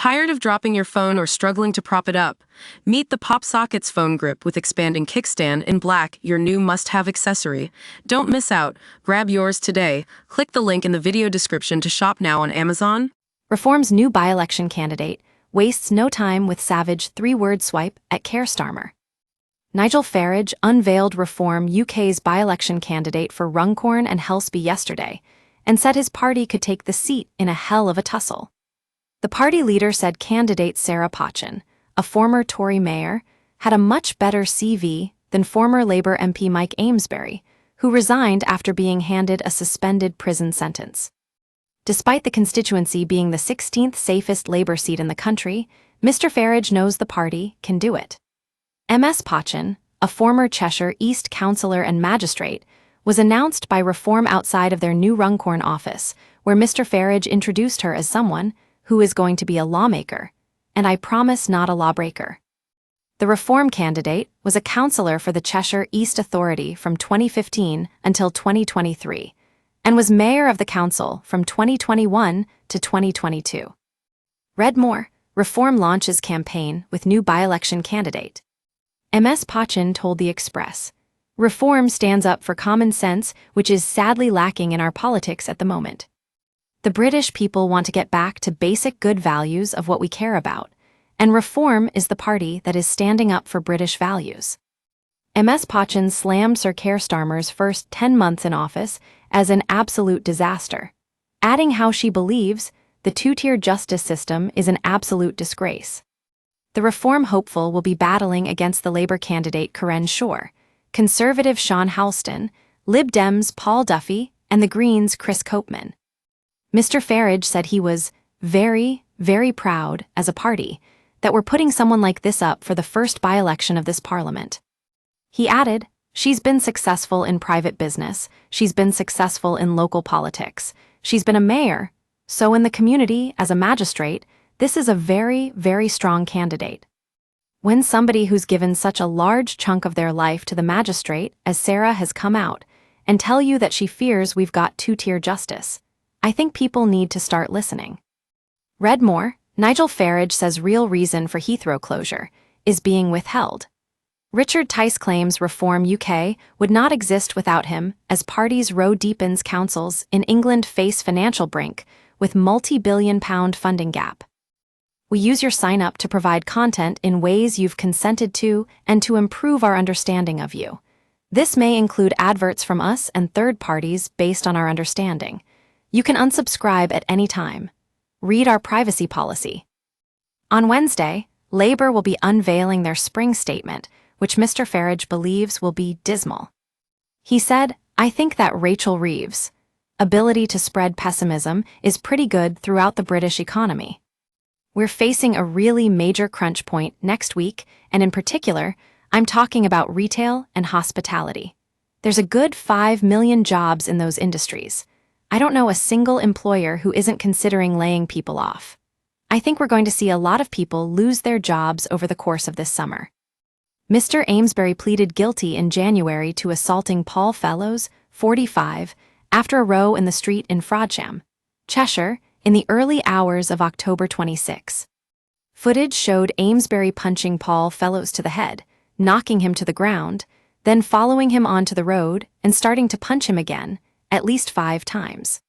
Tired of dropping your phone or struggling to prop it up? Meet the PopSockets phone grip with expanding kickstand in black, your new must-have accessory. Don't miss out. Grab yours today. Click the link in the video description to shop now on Amazon. Reform's new by-election candidate wastes no time with savage three-word swipe at Keir Starmer. Nigel Farage unveiled Reform UK's by-election candidate for Runcorn and Helsby yesterday and said his party could take the seat in a hell of a tussle. The party leader said candidate Sarah Potchin, a former Tory mayor, had a much better CV than former Labour MP Mike Amesbury, who resigned after being handed a suspended prison sentence. Despite the constituency being the 16th safest Labour seat in the country, Mr. Farage knows the party can do it. Ms. Potchin, a former Cheshire East councillor and magistrate, was announced by Reform outside of their new Runcorn office, where Mr. Farage introduced her as someone who is going to be a lawmaker, and I promise not a lawbreaker. The Reform candidate was a councillor for the Cheshire East Authority from 2015 until 2023, and was mayor of the council from 2021 to 2022. Read more. Reform launches campaign with new by-election candidate. Ms. Potchin told The Express, "Reform stands up for common sense, which is sadly lacking in our politics at the moment. The British people want to get back to basic good values of what we care about, and Reform is the party that is standing up for British values." Ms. Potchin slammed Sir Keir Starmer's first 10 months in office as an absolute disaster, adding how she believes the two-tier justice system is an absolute disgrace. The Reform hopeful will be battling against the Labour candidate Karen Shore, Conservative Sean Halston, Lib Dems Paul Duffy, and the Greens Chris Copeman. Mr. Farage said he was very, very proud, as a party, that we're putting someone like this up for the first by-election of this parliament. He added, "She's been successful in private business, she's been successful in local politics, she's been a mayor, so in the community, as a magistrate, this is a very, very strong candidate." When somebody who's given such a large chunk of their life to the magistrate, as Sarah, has come out and tell you that she fears we've got two-tier justice, I think people need to start listening. Read more. Nigel Farage says real reason for Heathrow closure is being withheld. Richard Tice claims Reform UK would not exist without him, as parties row deepens councils in England face financial brink with multi-billion-pound funding gap. "We use your sign-up to provide content in ways you've consented to and to improve our understanding of you. This may include adverts from us and third parties based on our understanding. You can unsubscribe at any time. Read our privacy policy." On Wednesday, Labour will be unveiling their spring statement, which Mr. Farage believes will be dismal. He said, "I think that Rachel Reeves' ability to spread pessimism is pretty good throughout the British economy. We're facing a really major crunch point next week, and in particular, I'm talking about retail and hospitality. There's a good 5 million jobs in those industries. I don't know a single employer who isn't considering laying people off. I think we're going to see a lot of people lose their jobs over the course of this summer." Mr. Amesbury pleaded guilty in January to assaulting Paul Fellows, 45, after a row in the street in Frodsham, Cheshire, in the early hours of October 26. Footage showed Amesbury punching Paul Fellows to the head, knocking him to the ground, then following him onto the road and starting to punch him again, at least 5 times.